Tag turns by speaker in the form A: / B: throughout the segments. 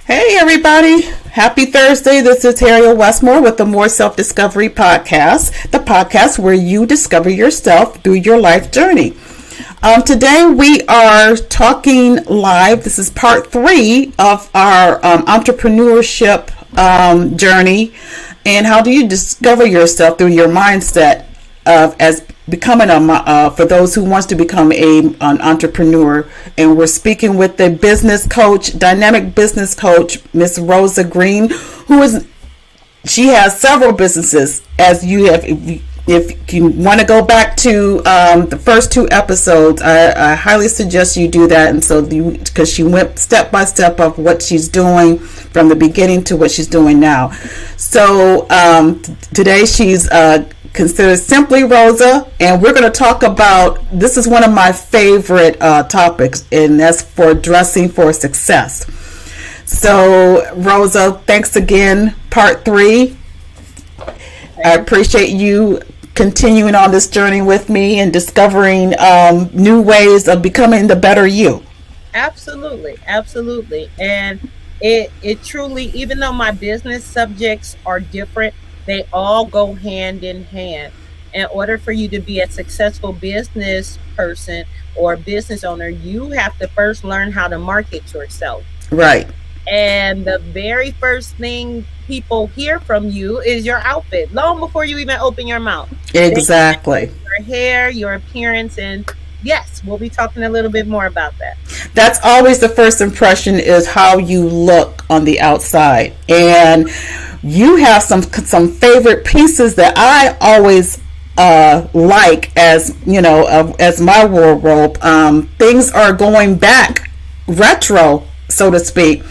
A: Hey everybody, happy Thursday. This is Harriet Westmore with the More Self-Discovery Podcast, the podcast where you discover yourself through your life journey. Today we are talking live. This is part 3 of our entrepreneurship journey, and how do you discover yourself through your mindset of as becoming for those who wants to become an entrepreneur. And we're speaking with the business coach, dynamic business coach, Miss Rosa Green, she has several businesses. As you have, if you want to go back to the first 2 episodes, I highly suggest you do that. And so because she went step by step of what she's doing from the beginning to what she's doing now. So today she's considered Simply Rosa, and we're going to talk about, this is one of my favorite topics, and that's for dressing for success. So Rosa, thanks again, part 3. I appreciate you continuing on this journey with me and discovering new ways of becoming the better you.
B: Absolutely. And it truly, even though my business subjects are different, they all go hand in hand. In order for you to be a successful business person or business owner, you have to first learn how to market yourself.
A: Right.
B: And the very first thing people hear from you is your outfit, long before you even open your mouth.
A: Exactly.
B: Your hair, your appearance, and yes, we'll be talking a little bit more about that.
A: That's always the first impression, is how you look on the outside. And you have some favorite pieces that I always like, as you know, as my wardrobe. Things are going back retro, so to speak.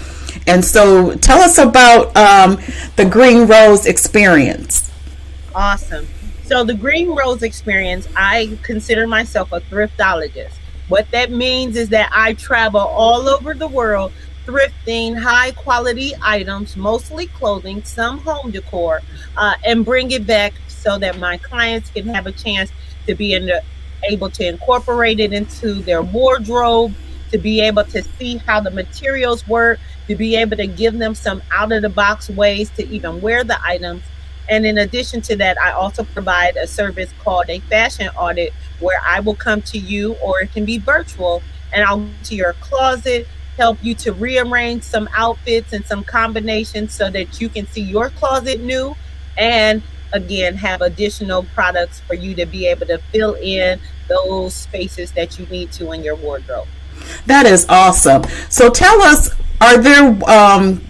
A: And so tell us about the Green Rose experience.
B: Awesome. So the Green Rose experience, I consider myself a thriftologist. What that means is that I travel all over the world thrifting high quality items, mostly clothing, some home decor, and bring it back so that my clients can have a chance to be able to incorporate it into their wardrobe, to be able to see how the materials work, to be able to give them some out of the box ways to even wear the items. And in addition to that, I also provide a service called a fashion audit, where I will come to you, or it can be virtual, and I'll go to your closet, help you to rearrange some outfits and some combinations so that you can see your closet new, and again have additional products for you to be able to fill in those spaces that you need to in your wardrobe.
A: That is awesome. So tell us, are there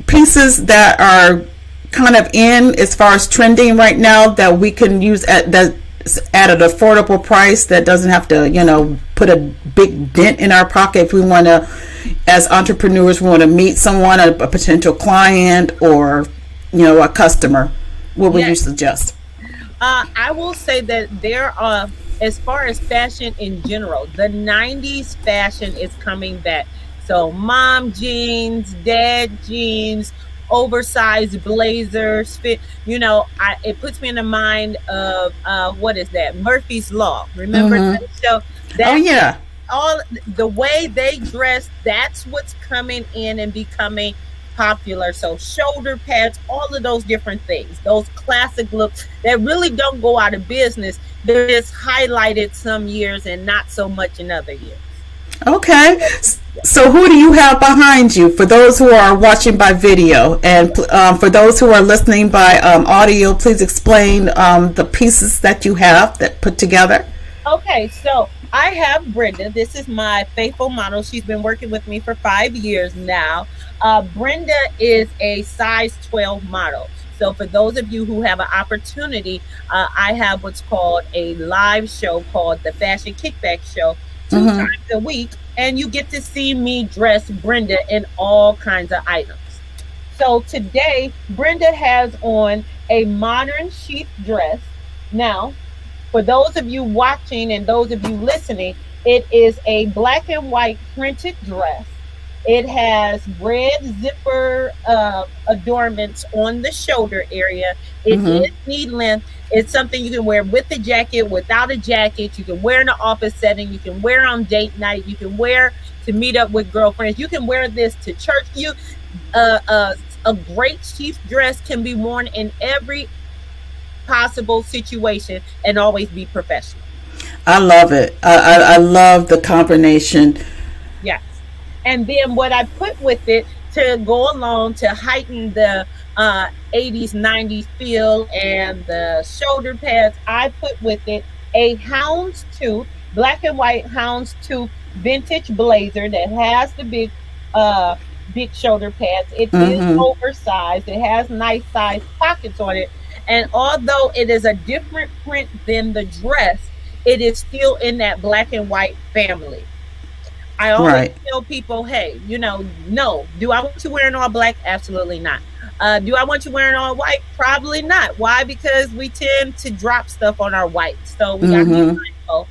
A: pieces that are kind of in as far as trending right now that we can use at an affordable price, that doesn't have to put a big dent in our pocket if we want to, as entrepreneurs, we want to meet someone, a potential client, or a customer? What would you suggest?
B: I will say that there are, as far as fashion in general, the 90s fashion is coming back. So mom jeans, dad jeans, oversized blazers, fit. It puts me in the mind of what is that? Murphy's Law. Remember that show?
A: Oh yeah.
B: All the way they dress, that's what's coming in and becoming popular. So shoulder pads, all of those different things, those classic looks that really don't go out of business. They're just highlighted some years and not so much in other years.
A: Okay. So who do you have behind you, for those who are watching by video, and for those who are listening by audio? Please explain the pieces that you have that put together.
B: Okay, so I have Brenda. This is my faithful model. She's been working with me for 5 years now. Brenda is a size 12 model. So for those of you who have an opportunity, I have what's called a live show called the Fashion Kickback Show, 2 times a week, and you get to see me dress Brenda in all kinds of items. So today, Brenda has on a modern chic dress. Now, for those of you watching and those of you listening, it is a black and white printed dress. It has red zipper adornments on the shoulder area. It is
A: Mm-hmm.
B: knee length. It's something you can wear with a jacket, without a jacket. You can wear in an office setting. You can wear on date night. You can wear to meet up with girlfriends. You can wear this to church. Uh, uh, a great chief dress can be worn in every possible situation and always be professional.
A: I love it. I love the combination.
B: Yes. And then what I put with it to go along to heighten the 80s, 90s feel and the shoulder pads, I put with it a houndstooth, black and white houndstooth vintage blazer that has the uh, big shoulder pads. It is
A: Mm-hmm.
B: oversized. It has nice size pockets on it. And although it is a different print than the dress, it is still in that black and white family. I always
A: Right.
B: tell people, hey, no. Do I want you wearing all black? Absolutely not. Do I want you wearing all white? Probably not. Why? Because we tend to drop stuff on our white, so we got to be
A: Mm-hmm.
B: mindful.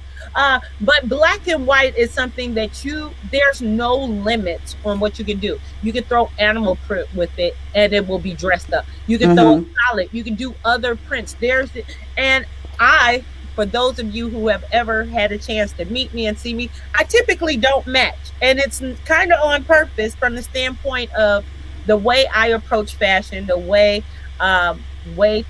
B: But black and white is something that there's no limits on what you can do. You can throw animal print with it, and it will be dressed up. You can throw a
A: Mm-hmm.
B: solid. You can do other prints. And I, for those of you who have ever had a chance to meet me and see me, I typically don't match. And it's kind of on purpose from the standpoint of the way I approach fashion, the way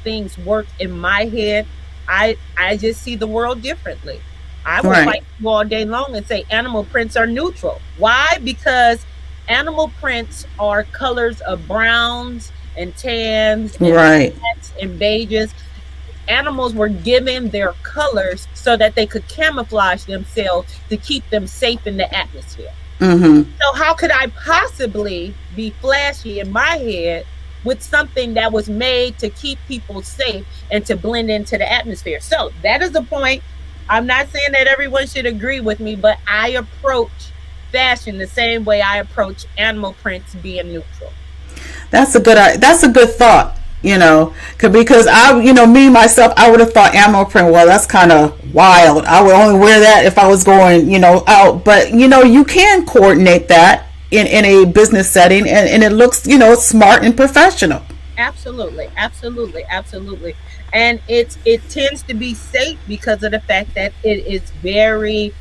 B: things work in my head. I just see the world differently. I will
A: Right.
B: fight you all day long and say animal prints are neutral. Why? Because animal prints are colors of browns and tans and
A: Right.
B: blacks and beiges. Animals were given their colors so that they could camouflage themselves to keep them safe in the atmosphere.
A: Mm-hmm.
B: So how could I possibly be flashy in my head with something that was made to keep people safe and to blend into the atmosphere? So that is the point. I'm not saying that everyone should agree with me, but I approach fashion the same way I approach animal prints being neutral.
A: That's a good thought. Because me myself, I would have thought animal print. Well, that's kind of wild. I would only wear that if I was going, out. But you can coordinate that in a business setting, and it looks, smart and professional.
B: Absolutely, absolutely, absolutely. And it tends to be safe because of the fact that it is very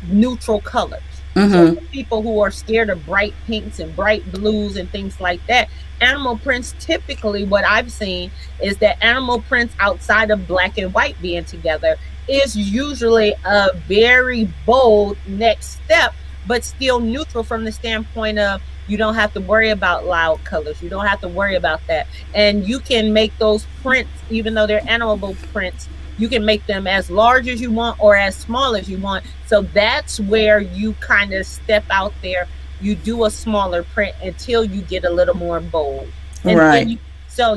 B: neutral colors. So
A: Mm-hmm.
B: for people who are scared of bright pinks and bright blues and things like that, animal prints typically what I've seen is that animal prints outside of black and white being together is usually a very bold next step, but still neutral from the standpoint of you don't have to worry about loud colors. You don't have to worry about that. And you can make those prints, even though they're animal prints, you can make them as large as you want or as small as you want. So that's where you kind of step out there. You do a smaller print until you get a little more bold. And then
A: Right.
B: so,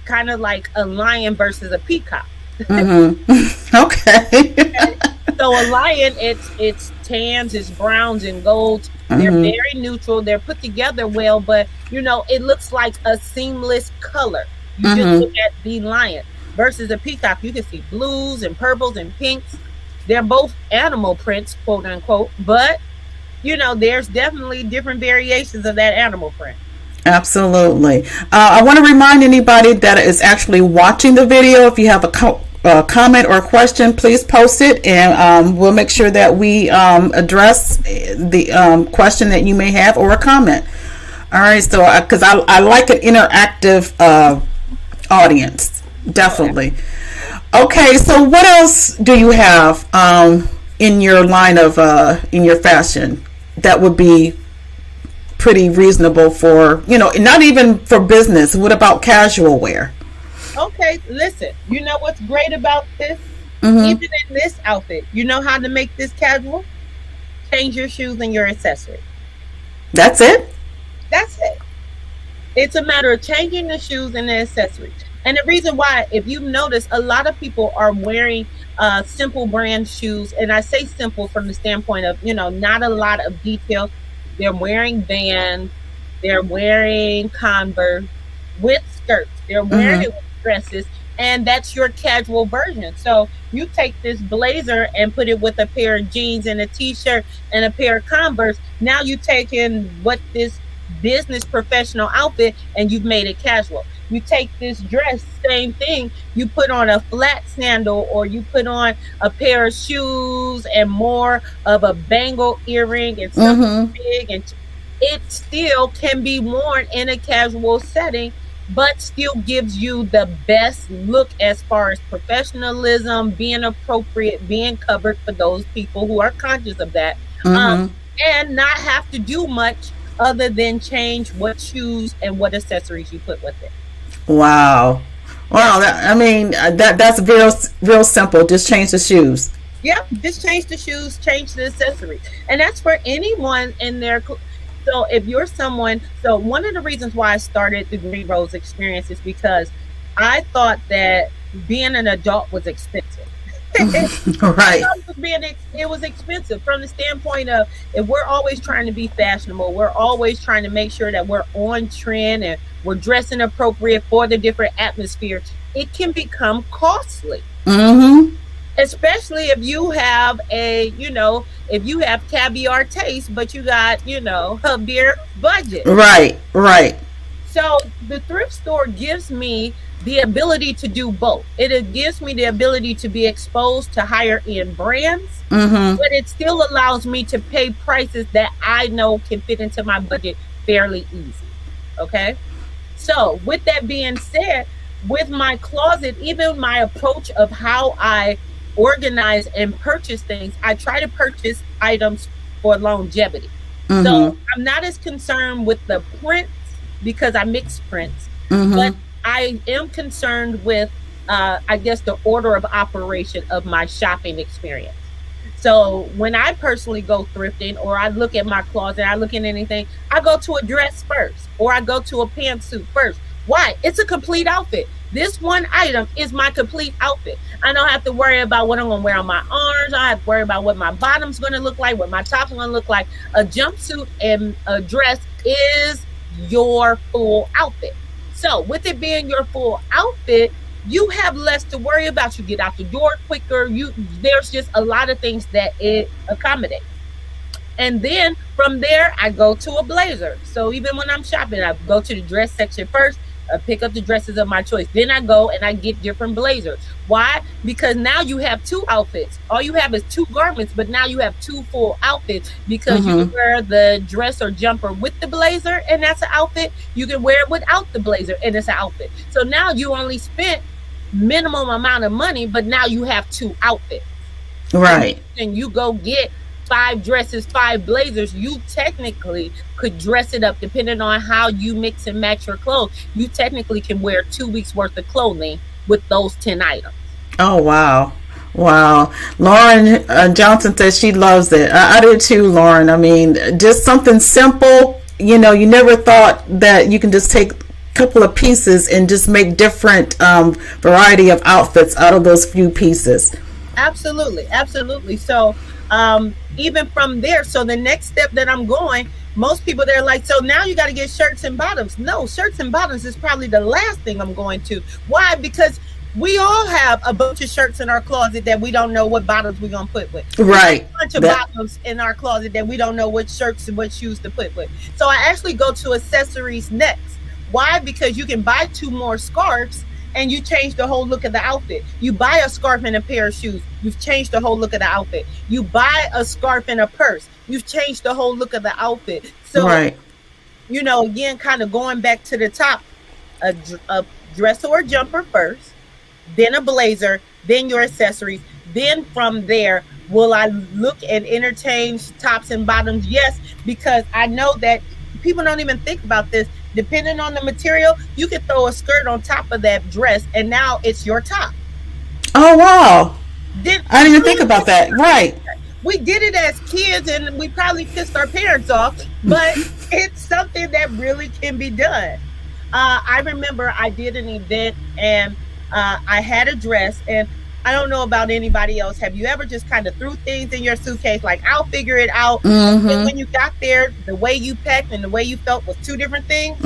B: kind of like a lion versus a peacock.
A: Mm-hmm. Okay.
B: So a lion, it's tans, it's browns and golds. They're
A: Mm-hmm.
B: very neutral. They're put together well, but it looks like a seamless color. You just look
A: Mm-hmm.
B: at the lion versus a peacock. You can see blues and purples and pinks. They're both animal prints, quote unquote, but there's definitely different variations of that animal print.
A: Absolutely. I want to remind anybody that is actually watching the video, if you have a comment or a question, please post it, and we'll make sure that we address the question that you may have or a comment. All right, so because I like an interactive audience,
B: Oh,
A: definitely. Okay, so what else do you have in your line of in your fashion that would be pretty reasonable for, not even for business? What about casual wear?
B: okay, listen. You know what's great about this?
A: Mm-hmm.
B: Even in this outfit, you know how to make this casual? Change your shoes and your accessory.
A: That's it.
B: That's it. It's a matter of changing the shoes and the accessories. And the reason why, if you've noticed, a lot of people are wearing simple brand shoes. And I say simple from the standpoint of, not a lot of detail. They're wearing Vans, they're wearing Converse with skirts, they're wearing
A: Mm-hmm.
B: it with dresses. and that's your casual version. So you take this blazer and put it with a pair of jeans and a t-shirt and a pair of Converse. Now you take in what this business professional outfit and you've made it casual. You take this dress, same thing, you put on a flat sandal or you put on a pair of shoes and more of a bangle earring and something big, and it still can be worn in a casual setting, but still gives you the best look as far as professionalism, being appropriate, being covered for those people who are conscious of that, and not have to do much other than change what shoes and what accessories you put with it.
A: Wow. Wow. That's real simple. Just change the shoes.
B: Yeah, just change the shoes, change the accessories. And that's for anyone in their. So if you're someone, so one of the reasons why I started the Green Rose experience is because I thought that being an adult was expensive.
A: Right.
B: It was expensive from the standpoint of, if we're always trying to be fashionable, we're always trying to make sure that we're on trend and we're dressing appropriate for the different atmospheres, it can become costly. Especially if you have if you have caviar taste, but you got, a beer budget.
A: Right.
B: So the thrift store gives me the ability to do both. It gives me the ability to be exposed to higher end brands, but it still allows me to pay prices that I know can fit into my budget fairly easy. Okay. So with that being said, with my closet, even my approach of how I organize and purchase things, I try to purchase items for longevity. So I'm not as concerned with the prints because I mix prints, but I am concerned with, I guess, the order of operation of my shopping experience. So when I personally go thrifting, or I look at my closet, I look at anything, I go to a dress first, or I go to a pantsuit first. Why? It's a complete outfit. This one item is my complete outfit. I don't have to worry about what I'm going to wear on my arms. I have to worry about what my bottom's going to look like, what my top's going to look like. A jumpsuit and a dress is your full outfit. So with it being your full outfit, you have less to worry about. You get out the door quicker. There's just a lot of things that it accommodates. And then from there, I go to a blazer. So even when I'm shopping, I go to the dress section first. I pick up the dresses of my choice. Then I go and I get different blazers. Why? Because now you have two outfits. All you have is two garments, but now you have two full outfits, because you can wear the dress or jumper with the blazer, and that's an outfit. You can wear it without the blazer, and it's an outfit. So now you only spent minimum amount of money, but now you have two outfits.
A: Right.
B: And you go get 5 dresses, 5 blazers, you technically could dress it up depending on how you mix and match your clothes. You technically can wear 2 weeks worth of clothing with those 10 items.
A: Oh, wow. Lauren Johnson says she loves it. I did too, Lauren. I mean, just something simple. You never thought that you can just take a couple of pieces and just make different variety of outfits out of those few pieces.
B: Absolutely. So even from there, so the next step that I'm going, most people, they're like, so now you got to get shirts and bottoms. No, shirts and bottoms is probably the last thing I'm going to. Why? Because we all have a bunch of shirts in our closet that we don't know what bottoms we're going to put with.
A: Right.
B: A bunch of bottoms in our closet that we don't know what shirts and what shoes to put with. So I actually go to accessories next. Why? Because you can buy 2 more scarves and you change the whole look of the outfit. You buy a scarf and a pair of shoes, you've changed the whole look of the outfit. You buy a scarf and a purse, you've changed the whole look of the outfit. So,
A: right.
B: Again, kind of going back to the top, a dress or a jumper first, then a blazer, then your accessories. Then from there, will I look and entertain tops and bottoms? Yes, because I know that people don't even think about this. Depending on the material, you can throw a skirt on top of that dress, and now it's your top.
A: Oh, wow. I didn't even think about that. Right.
B: We did it as kids, and we probably pissed our parents off, but it's something that really can be done. I remember I did an event, and I had a dress, and I don't know about anybody else. Have you ever just kind of threw things in your suitcase, like, I'll figure it out? And when you got there, the way you packed and the way you felt was 2 different things.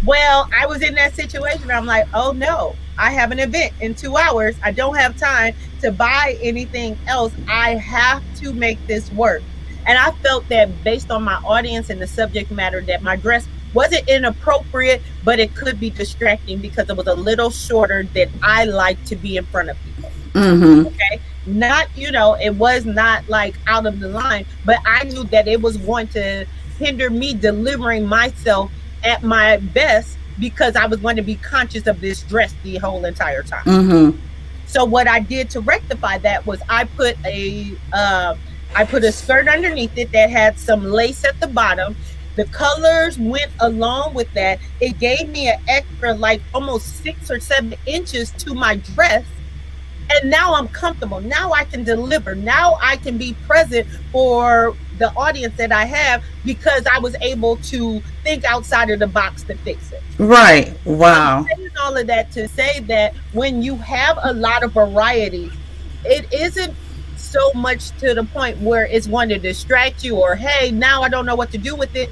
B: Well, I was in that situation. I'm like, oh no, I have an event in 2 hours. I don't have time to buy anything else. I have to make this work. And I felt that based on my audience and the subject matter, that my dress wasn't inappropriate, but it could be distracting because it was a little shorter than I like to be in front of people.
A: Mm-hmm.
B: Okay. Not, it was not like out of the line, but I knew that it was going to hinder me delivering myself at my best because I was going to be conscious of this dress the whole entire time.
A: Mm-hmm.
B: So what I did to rectify that was I put a skirt underneath it that had some lace at the bottom. The colors went along with that. It gave me an extra, like almost 6 or 7 inches to my dress. And now I'm comfortable. Now I can deliver. Now I can be present for the audience that I have because I was able to think outside of the box to fix it.
A: Right. Wow.
B: I'm saying all of that to say that when you have a lot of variety, it isn't so much to the point where it's going to distract you or, hey, now I don't know what to do with it.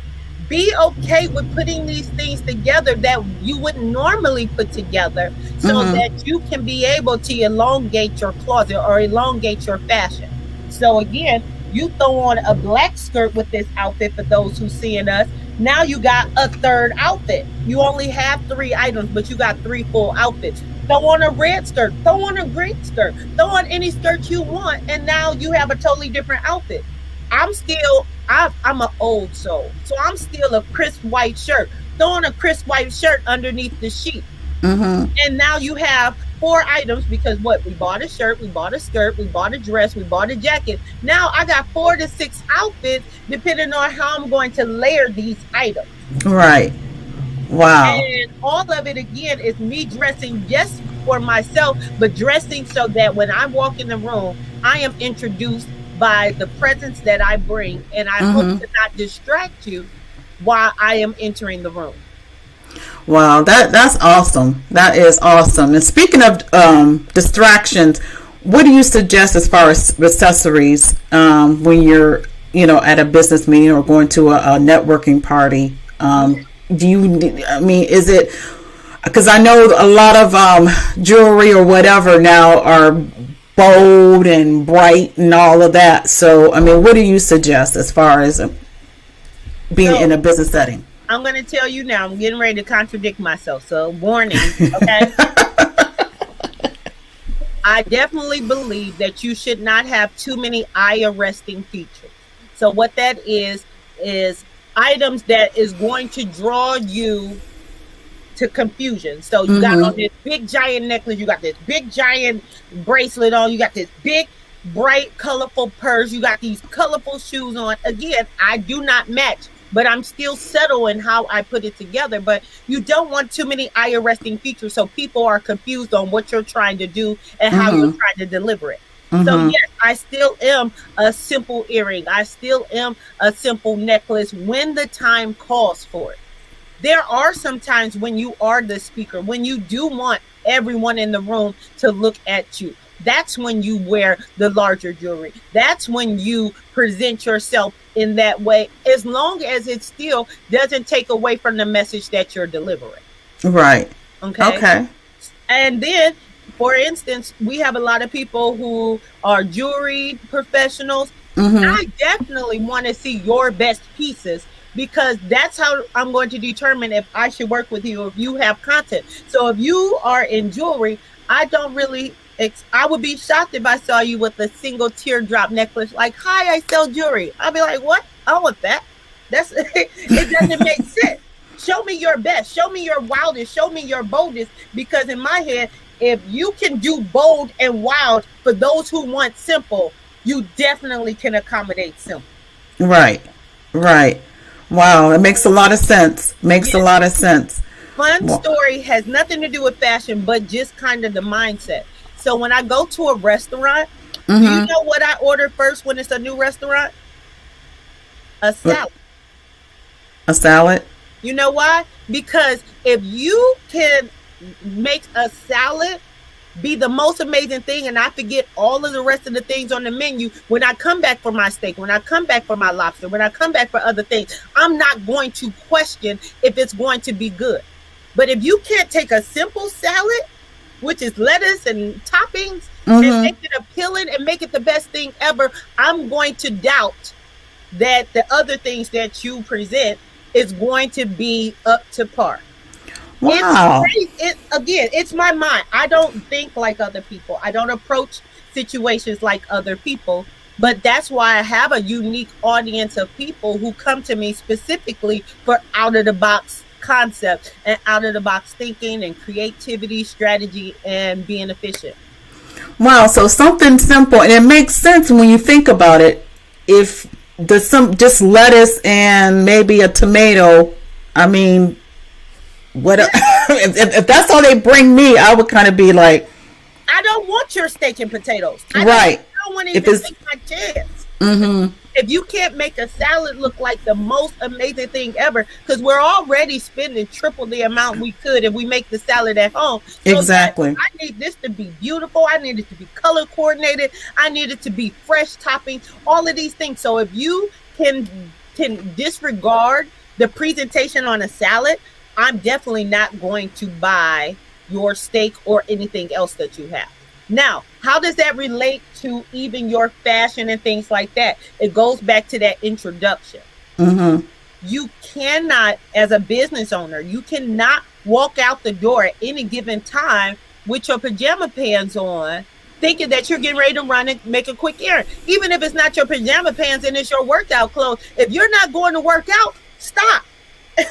B: Be okay with putting these things together that you wouldn't normally put together so that you can be able to elongate your closet or elongate your fashion. So again, you throw on a black skirt with this outfit for those who seeing us. Now you got a third outfit. You only have 3 items, but you got 3 full outfits. Throw on a red skirt, throw on a green skirt, throw on any skirt you want, and now you have a totally different outfit. I'm an old soul, so I'm still a crisp white shirt. Throw on a crisp white shirt underneath the sheet. And now you have 4 items because what? We bought a shirt, we bought a skirt, we bought a dress, we bought a jacket. Now I got 4 to 6 outfits depending on how I'm going to layer these items.
A: Right. Wow.
B: And all of it again is me dressing just for myself, but dressing so that when I walk in the room, I am introduced by the presence that I bring, and I hope to not distract you while I am entering the room.
A: Wow, that's awesome. That is awesome. And speaking of distractions, what do you suggest as far as accessories when you're, at a business meeting or going to a networking party? Is it, because I know a lot of jewelry or whatever now are bold and bright and all of that. So, what do you suggest as far as being in a business setting?
B: I'm going to tell you now, I'm getting ready to contradict myself. So, warning, okay? I definitely believe that you should not have too many eye-arresting features. So, what that is items that is going to draw you to confusion. So you got on this big giant necklace, you got this big giant bracelet on, you got this big bright colorful purse, you got these colorful shoes on. Again, I do not match, but I'm still subtle in how I put it together. But you don't want too many eye-arresting features so people are confused on what you're trying to do and how you're trying to deliver it. So yes, I still am a simple earring. I still am a simple necklace when the time calls for it. There are some times when you are the speaker, when you do want everyone in the room to look at you. That's when you wear the larger jewelry. That's when you present yourself in that way, as long as it still doesn't take away from the message that you're delivering.
A: Right.
B: Okay. And then, for instance, we have a lot of people who are jewelry professionals. I definitely want to see your best pieces, because that's how I'm going to determine if I should work with you, if you have content. So if you are in jewelry, I would be shocked if I saw you with a single teardrop necklace, like, hi, I sell jewelry. I'll be like, what? I want that. It doesn't make sense. Show me your best. Show me your wildest. Show me your boldest. Because in my head, if you can do bold and wild for those who want simple, you definitely can accommodate simple.
A: Right. Wow, it makes a lot of sense. A lot of sense.
B: Fun story has nothing to do with fashion, but just kind of the mindset. So when I go to a restaurant, do you know what I order first when it's a new restaurant? A salad.
A: A salad?
B: You know why? Because if you can make a salad be the most amazing thing, and I forget all of the rest of the things on the menu, when I come back for my steak, when I come back for my lobster, when I come back for other things, I'm not going to question if it's going to be good. But if you can't take a simple salad, which is lettuce and toppings,
A: Mm-hmm.
B: and make it appealing and make it the best thing ever, I'm going to doubt that the other things that you present is going to be up to par.
A: Wow.
B: It's my mind. I don't think like other people. I don't approach situations like other people. But that's why I have a unique audience of people who come to me specifically for out of the box concepts and out of the box thinking and creativity, strategy, and being efficient.
A: Wow. So something simple, and it makes sense when you think about it. If there's just lettuce and maybe a tomato, I mean, what if that's all they bring me? I would kind of be like,
B: I don't want your steak and potatoes.
A: Right.
B: I don't want to even take my chance.
A: Mm-hmm.
B: If you can't make a salad look like the most amazing thing ever, because we're already spending triple the amount we could if we make the salad at home. So
A: Exactly.
B: I need this to be beautiful. I need it to be color coordinated. I need it to be fresh toppings, all of these things. So if you can disregard the presentation on a salad, I'm definitely not going to buy your steak or anything else that you have. Now, how does that relate to even your fashion and things like that? It goes back to that introduction.
A: Mm-hmm.
B: You cannot, as a business owner, you cannot walk out the door at any given time with your pajama pants on, thinking that you're getting ready to run and make a quick errand. Even if it's not your pajama pants and it's your workout clothes, if you're not going to work out, stop.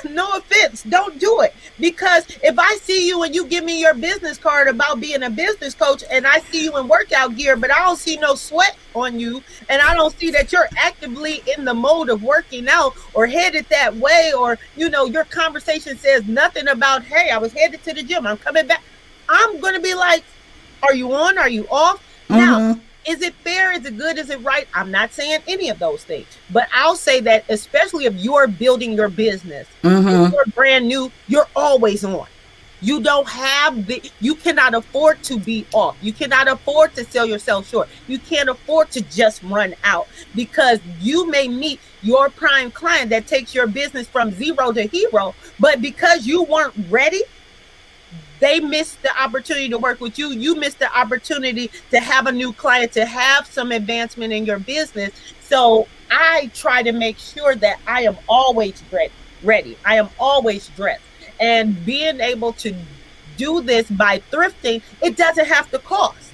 B: No offense, don't do it. Because if I see you and you give me your business card about being a business coach and I see you in workout gear, but I don't see no sweat on you and I don't see that you're actively in the mode of working out or headed that way, or, you know, your conversation says nothing about, hey, I was headed to the gym, I'm coming back. I'm going to be like, are you on? Are you off?
A: Mm-hmm.
B: Now, is it fair? Is it good? Is it right? I'm not saying any of those things, but I'll say that especially if you're building your business,
A: Mm-hmm.
B: if you're brand new, you're always on. You don't have you cannot afford to be off. You cannot afford to sell yourself short. You can't afford to just run out, because you may meet your prime client that takes your business from zero to hero, but because you weren't ready, they missed the opportunity to work with you. You missed the opportunity to have a new client, to have some advancement in your business. So I try to make sure that I am always ready. I am always dressed. And being able to do this by thrifting, it doesn't have to cost.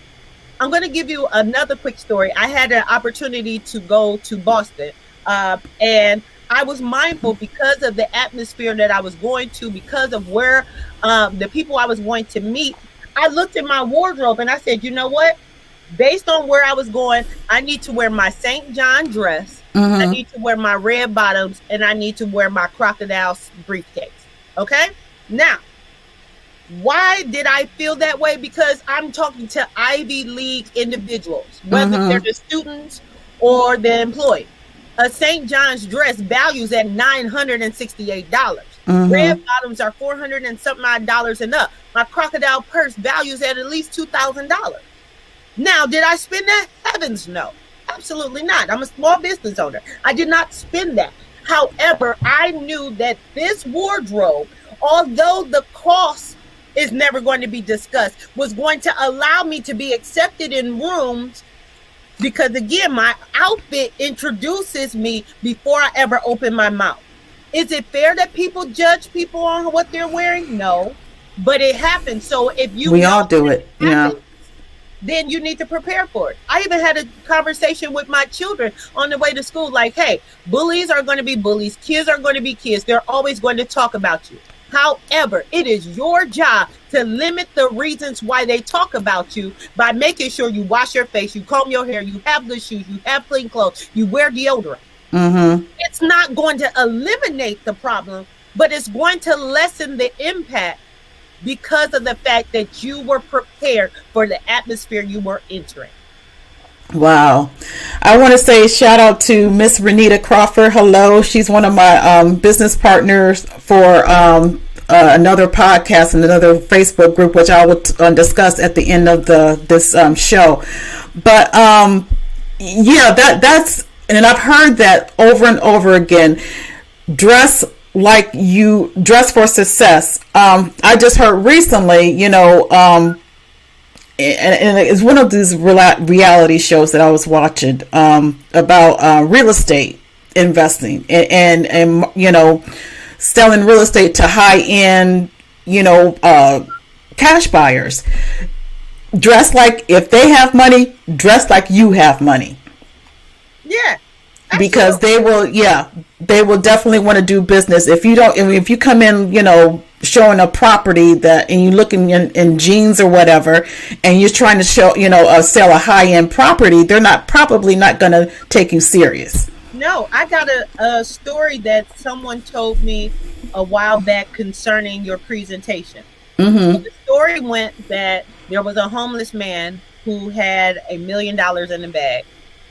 B: I'm going to give you another quick story. I had an opportunity to go to Boston, and I was mindful because of the atmosphere that I was going to, because of where the people I was going to meet. I looked at my wardrobe and I said, you know what? Based on where I was going, I need to wear my St. John dress.
A: Mm-hmm.
B: I need to wear my red bottoms, and I need to wear my crocodile briefcase. Okay? Now, why did I feel that way? Because I'm talking to Ivy League individuals, whether
A: Mm-hmm.
B: they're the students or the employee. A St. John's dress values at $968.
A: Mm-hmm.
B: Red bottoms are $400 and something odd dollars and up. My crocodile purse values at least $2,000. Now, did I spend that? Heavens no. Absolutely not. I'm a small business owner. I did not spend that. However, I knew that this wardrobe, although the cost is never going to be discussed, was going to allow me to be accepted in rooms, because again, my outfit introduces me before I ever open my mouth. Is it fair that people judge people on what they're wearing? No, but it happens. So if you
A: We all do it. Yeah.
B: then you need to prepare for it. I even had a conversation with my children on the way to school, like, hey, bullies are going to be bullies. Kids are going to be kids. They're always going to talk about you. However, it is your job to limit the reasons why they talk about you by making sure you wash your face, you comb your hair, you have good shoes, you have clean clothes, you wear deodorant.
A: Mm-hmm.
B: It's not going to eliminate the problem, but it's going to lessen the impact because of the fact that you were prepared for the atmosphere you were entering.
A: Wow. I want to say shout out to Miss Renita Crawford. Hello. She's one of my business partners for another podcast and another Facebook group, which I will discuss at the end of this show. But yeah, that's, and I've heard that over and over again. Dress like you dress for success. I just heard recently, and it's one of these reality shows that I was watching about real estate investing and selling real estate to high end cash buyers. Dress like, if they have money, dress like you have money.
B: Yeah.
A: Because they will definitely want to do business. If you come in, showing a property and you looking in jeans or whatever, and you're trying to sell a high end property, they're probably not going to take you serious.
B: No, I got a story that someone told me a while back concerning your presentation.
A: Mm-hmm.
B: So the story went that there was a homeless man who had $1 million in the bag.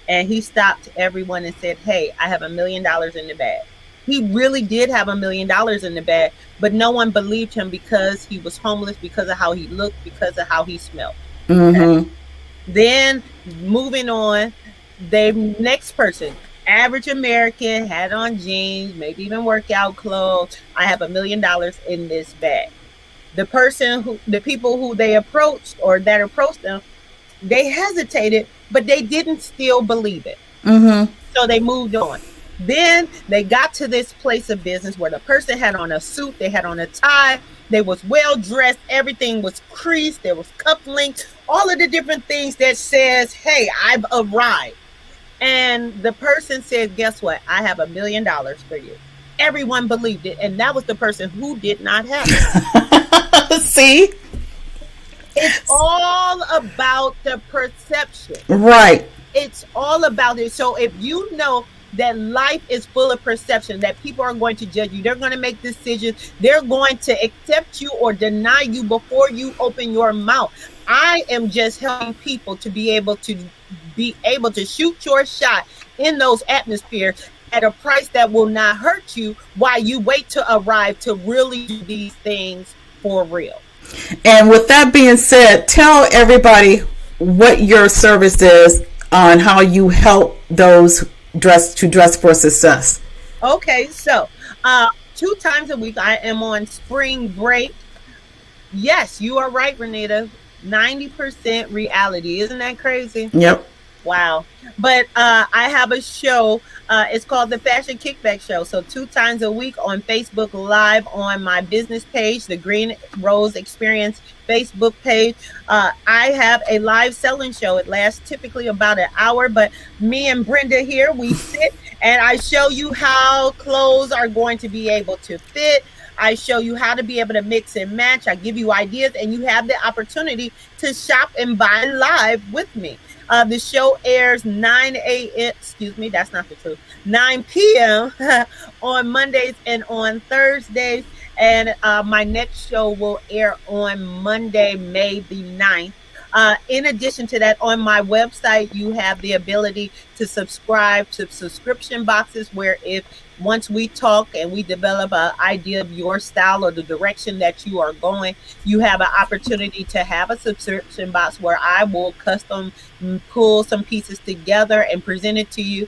B: And he stopped everyone and said, "Hey, I have $1 million in the bag." He really did have $1 million in the bag, but no one believed him because he was homeless, because of how he looked, because of how he smelled.
A: Mm-hmm.
B: Okay? Then moving on, the next person, average American, had on jeans, maybe even workout clothes. I have $1 million in this bag. The people who they approached or that approached them, they hesitated, but they didn't still believe it.
A: Mm-hmm.
B: So they moved on. Then they got to this place of business where the person had on a suit, they had on a tie, they was well dressed, everything was creased, there was cufflinks, all of the different things that says, "Hey, I've arrived." And the person said, "Guess what? I have $1 million for you." Everyone believed it, and that was the person who did not have it.
A: See?
B: It's all about the perception.
A: Right.
B: It's all about it. So if you know that life is full of perception, that people are going to judge you, they're going to make decisions, they're going to accept you or deny you before you open your mouth. I am just helping people to be able to shoot your shot in those atmospheres at a price that will not hurt you while you wait to arrive to really do these things for real.
A: And with that being said, tell everybody what your service is on how you help those dress for success.
B: Okay, so 2 times a week I am on spring break. Yes, you are right, Renita. 90% reality. Isn't that crazy?
A: Yep.
B: Wow. But I have a show. It's called the Fashion Kickback Show. So 2 times a week on Facebook Live on my business page, the Green Rose Experience Facebook page. I have a live selling show. It lasts typically about an hour, but me and Brenda here, we sit and I show you how clothes are going to be able to fit. I show you how to be able to mix and match. I give you ideas, and you have the opportunity to shop and buy live with me. The show airs 9 a.m. Excuse me, that's not the truth. 9 p.m. on Mondays and on Thursdays. And my next show will air on Monday, May the 9th. In addition to that, on my website, you have the ability to subscribe to subscription boxes where once we talk and we develop an idea of your style or the direction that you are going, you have an opportunity to have a subscription box where I will custom pull some pieces together and present it to you.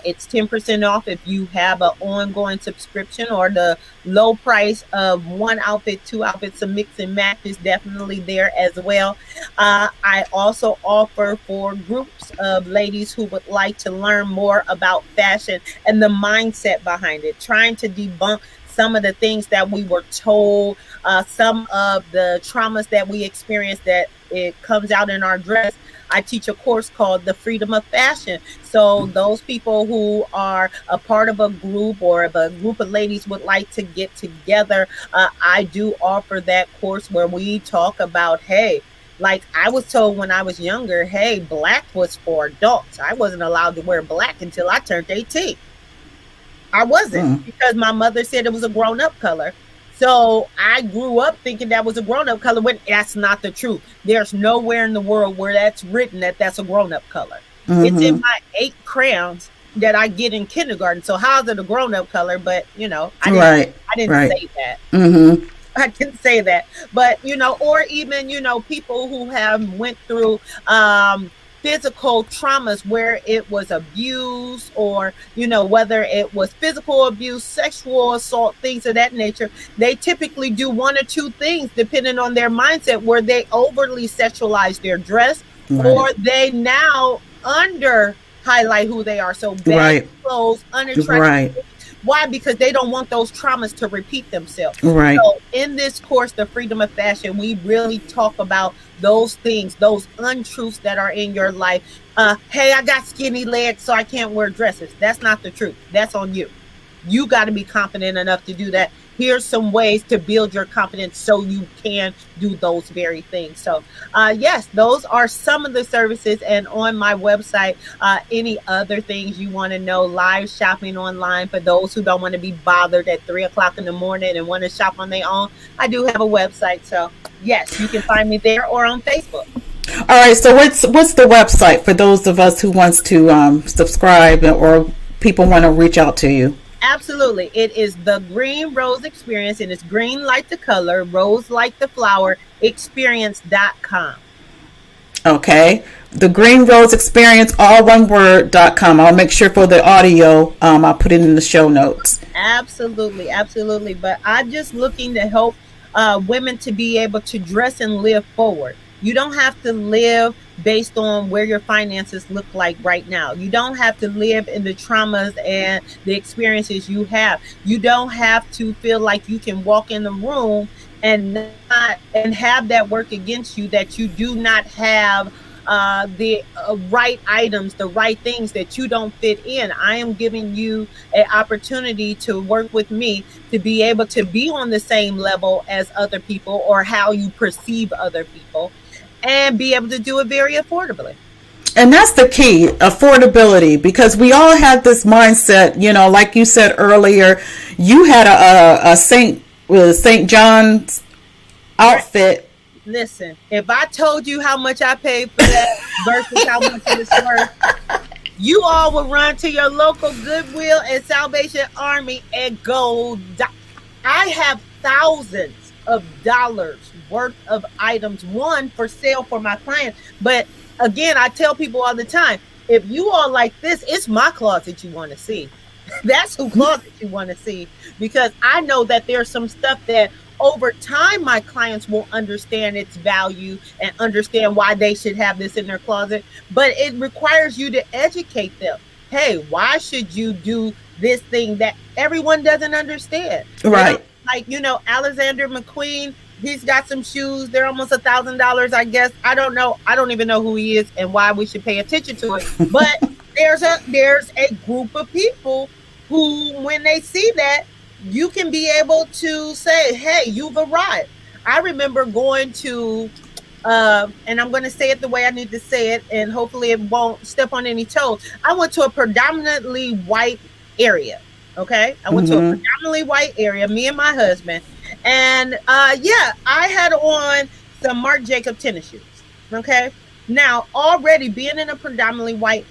B: It's 10% off if you have an ongoing subscription, or the low price of 1 outfit, 2 outfits, a mix and match is definitely there as well. I also offer for groups of ladies who would like to learn more about fashion and the mindset behind it, trying to debunk some of the things that we were told, some of the traumas that we experienced that it comes out in our dress. I teach a course called The Freedom of Fashion. So those people who are a part of a group, or if a group of ladies would like to get together, I do offer that course where we talk about, hey, like I was told when I was younger, hey, black was for adults. I wasn't allowed to wear black until I turned 18. I wasn't, because my mother said it was a grown-up color. So I grew up thinking that was a grown-up color, when that's not the truth. There's nowhere in the world where that's written that that's a grown-up color. Mm-hmm. It's in my 8 crayons that I get in kindergarten. So how's it a grown-up color? But, I didn't say that.
A: Mm-hmm.
B: I didn't say that. But, or even, people who have went through physical traumas where it was abuse, or whether it was physical abuse, sexual assault, things of that nature, they typically do one or two things depending on their mindset, where they overly sexualize their dress,
A: Right.
B: or they now under highlight who they are. So bad
A: Right.
B: clothes, unattractive.
A: Right.
B: Why? Because they don't want those traumas to repeat themselves.
A: Right.
B: So in this course, The Freedom of Fashion, we really talk about those things, those untruths that are in your life. Hey, I got skinny legs, so I can't wear dresses. That's not the truth. That's on you. You got to be confident enough to do that. Here's some ways to build your confidence so you can do those very things. So, yes, those are some of the services. And on my website, any other things you want to know, live shopping online for those who don't want to be bothered at 3 o'clock in the morning and want to shop on their own, I do have a website. So, yes, you can find me there or on Facebook.
A: All right. So what's the website for those of us who wants to subscribe, or people want to reach out to you?
B: Absolutely. It is the Green Rose Experience, and it's green like the color, rose like the flower, experience.com.
A: Okay. The Green Rose Experience, all one word.com. I'll make sure for the audio, I'll put it in the show notes.
B: Absolutely. Absolutely. But I'm just looking to help women to be able to dress and live forward. You don't have to live based on where your finances look like right now. You don't have to live in the traumas and the experiences you have. You don't have to feel like you can walk in the room and have that work against you, that you do not have the right items, the right things, that you don't fit in. I am giving you an opportunity to work with me to be able to be on the same level as other people, or how you perceive other people, and be able to do it very affordably.
A: And that's the key, affordability, because we all have this mindset, like you said earlier, you had a St. John's outfit.
B: Listen, if I told you how much I paid for that versus how much it was worth, you all would run to your local Goodwill and Salvation Army and go. I have thousands of dollars worth of items, one for sale for my clients. But again, I tell people all the time, if you all like this, it's my closet you want to see. That's who closet you want to see, because I know that there's some stuff that over time my clients will understand its value and understand why they should have this in their closet. But it requires you to educate them. Hey, why should you do this thing that everyone doesn't understand?
A: Right.
B: Like, Alexander McQueen, he's got some shoes. They're almost $1,000, I guess. I don't know. I don't even know who he is and why we should pay attention to it. But there's a group of people who, when they see that, you can be able to say, hey, you've arrived. I remember going to, and I'm going to say it the way I need to say it, and hopefully it won't step on any toes. I went to a predominantly white area. Okay. I went to a predominantly white area, me and my husband. And I had on some Marc Jacob tennis shoes. Okay. Now, already being in a predominantly white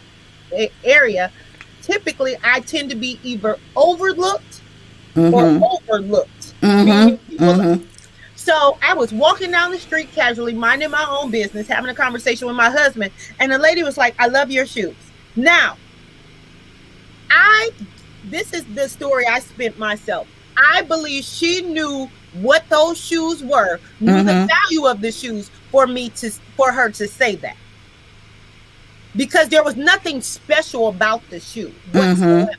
B: area, typically I tend to be either overlooked or overlooked. So I was walking down the street casually, minding my own business, having a conversation with my husband, and the lady was like, I love your shoes. Now, this is the story I spent myself. I believe she knew what those shoes were, knew the value of the shoes for her to say that. Because there was nothing special about the shoe whatsoever.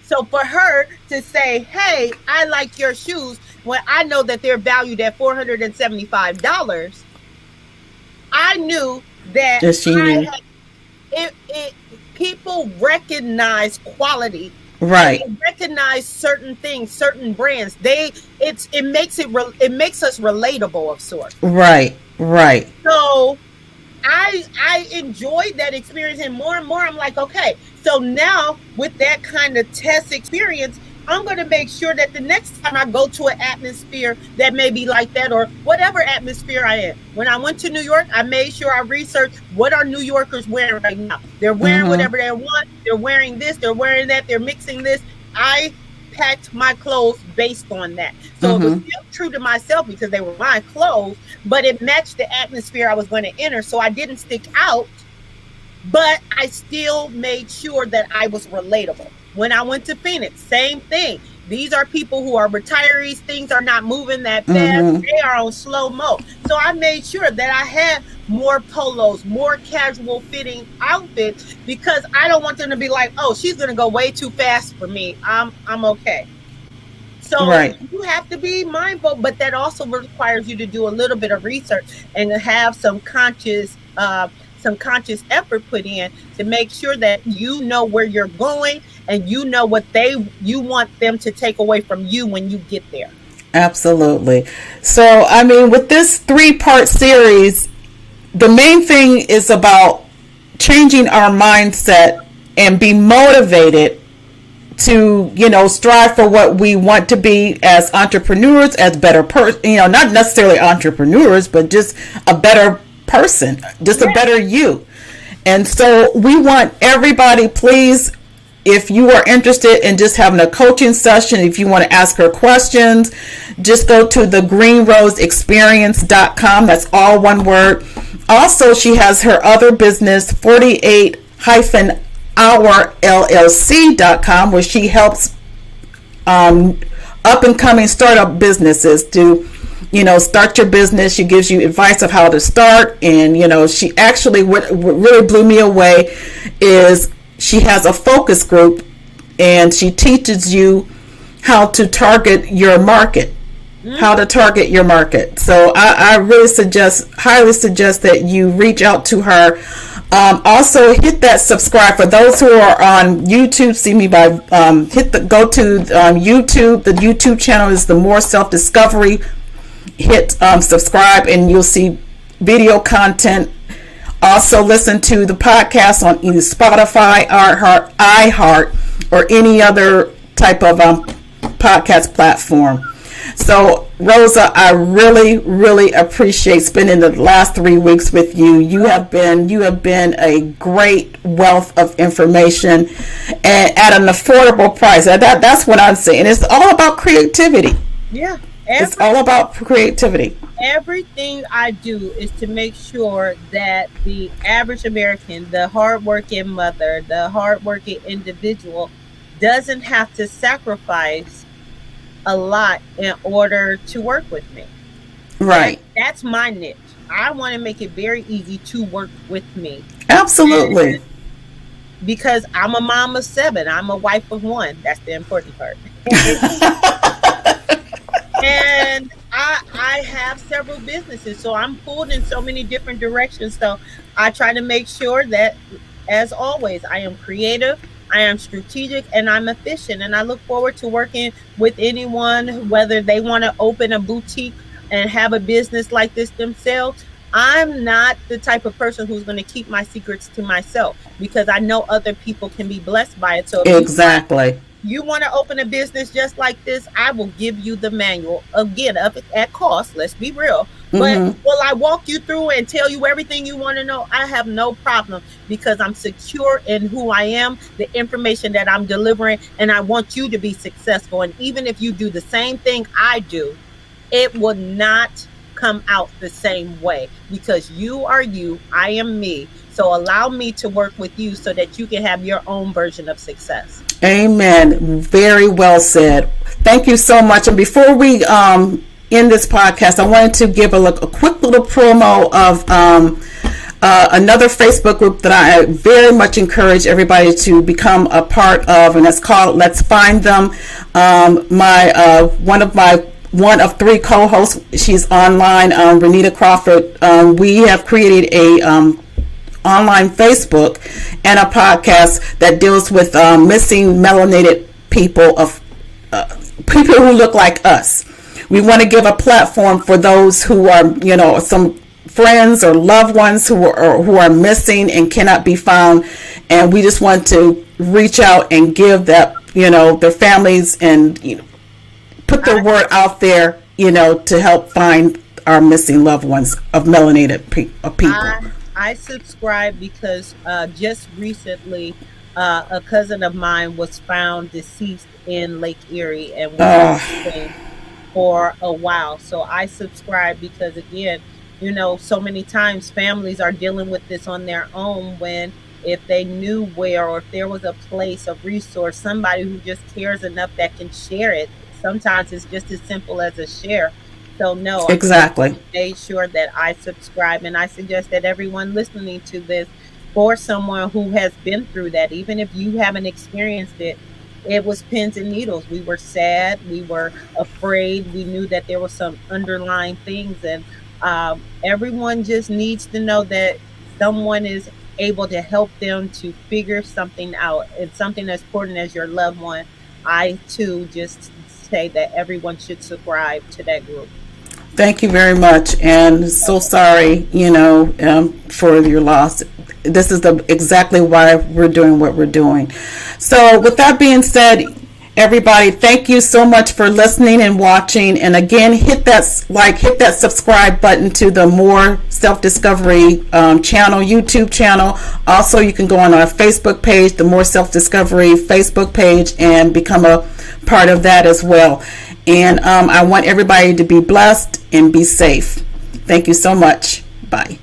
B: So for her to say, hey, I like your shoes, when I know that they're valued at $475, I knew that people recognize quality.
A: Right.
B: They recognize certain things, certain brands. It makes us relatable of sorts.
A: Right.
B: So I enjoyed that experience, and more I'm like, okay, so now with that kind of test experience, I'm going to make sure that the next time I go to an atmosphere that may be like that, or whatever atmosphere I am. When I went to New York, I made sure I researched what are New Yorkers wearing right now. They're wearing whatever they want. They're wearing this. They're wearing that. They're mixing this. I packed my clothes based on that. So it was still true to myself because they were my clothes, but it matched the atmosphere I was going to enter. So I didn't stick out but I still made sure that I was relatable. When I went to Phoenix, same thing. These are people who are retirees. Things are not moving that fast.
A: Mm-hmm.
B: They are on slow mo. So I made sure that I had more polos, more casual fitting outfits, because I don't want them to be like, "Oh, she's gonna go way too fast for me. I'm okay." So
A: Right.
B: you have to be mindful, but that also requires you to do a little bit of research and have some conscious effort put in to make sure that you know where you're going and you know what you want them to take away from you when you get there.
A: Absolutely. So, I mean, with this 3-part series, the main thing is about changing our mindset and be motivated to, strive for what we want to be as entrepreneurs, as better not necessarily entrepreneurs, but just a better person, just a better you. And so we want everybody, please, if you are interested in just having a coaching session, if you want to ask her questions, just go to the greenroseexperience.com. That's all one word. Also, she has her other business, 48-hourllc.com, where she helps up and coming startup businesses to start your business. She gives you advice of how to start. And she actually, what really blew me away is she has a focus group and she teaches you how to target your market. So I really highly suggest that you reach out to her. Also, hit that subscribe for those who are on YouTube. See me by go to YouTube. The YouTube channel is the More Self Discovery. Hit subscribe and you'll see video content. Also, listen to the podcast on either Spotify, iHeart, or any other type of podcast platform. So, Rosa, I really, really appreciate spending the last 3 weeks with you. You have been a great wealth of information, and at an affordable price. That's what I'm saying. It's all about creativity.
B: Yeah.
A: It's all about creativity.
B: Everything I do is to make sure that the average American, the hardworking mother, the hardworking individual, doesn't have to sacrifice a lot in order to work with me.
A: Right.
B: That's my niche. I want to make it very easy to work with me.
A: Absolutely.
B: Because I'm a mom of 7. I'm a wife of 1. That's the important part. And I have several businesses, so I'm pulled in so many different directions. So I try to make sure that, as always, I am creative, I am strategic, and I'm efficient. And I look forward to working with anyone, whether they want to open a boutique and have a business like this themselves. I'm not the type of person who's going to keep my secrets to myself, because I know other people can be blessed by it. So
A: exactly.
B: You want to open a business just like this, I will give you the manual, again, at cost. Let's be real. But will I walk you through and tell you everything you want to know? I have no problem, because I'm secure in who I am, the information that I'm delivering, and I want you to be successful. And even if you do the same thing I do, it will not come out the same way, because you are you, I am me. So allow me to work with you so that you can have your own version of success.
A: Amen. Very well said. Thank you so much. And before we end this podcast, I wanted to give a quick little promo of another Facebook group that I very much encourage everybody to become a part of, and it's called Let's Find Them. One of 3 co-hosts, she's online, Renita Crawford. We have created a online Facebook and a podcast that deals with missing melanated people, of people who look like us. We want to give a platform for those who are, some friends or loved ones who are missing and cannot be found, and we just want to reach out and give that, their families, and put the word out there, to help find our missing loved ones of melanated people.
B: I subscribe because just recently a cousin of mine was found deceased in Lake Erie and was missing for a while. So I subscribe because, again, so many times families are dealing with this on their own when if they knew where, or if there was a place, a resource, somebody who just cares enough that can share it. Sometimes it's just as simple as a share. So no, I
A: Exactly.
B: made sure that I subscribe, and I suggest that everyone listening to this, for someone who has been through that, even if you haven't experienced it, it was pins and needles. We were sad, we were afraid, we knew that there were some underlying things, and everyone just needs to know that someone is able to help them to figure something out. It's something as important as your loved one. I too just say that everyone should subscribe to that group.
A: Thank you very much, and so sorry, for your loss. This is exactly why we're doing what we're doing. So, with that being said, everybody, thank you so much for listening and watching. And again, hit that subscribe button to the More Self Discovery channel, YouTube channel. Also, you can go on our Facebook page, the More Self Discovery Facebook page, and become a part of that as well. And I want everybody to be blessed and be safe. Thank you so much. Bye.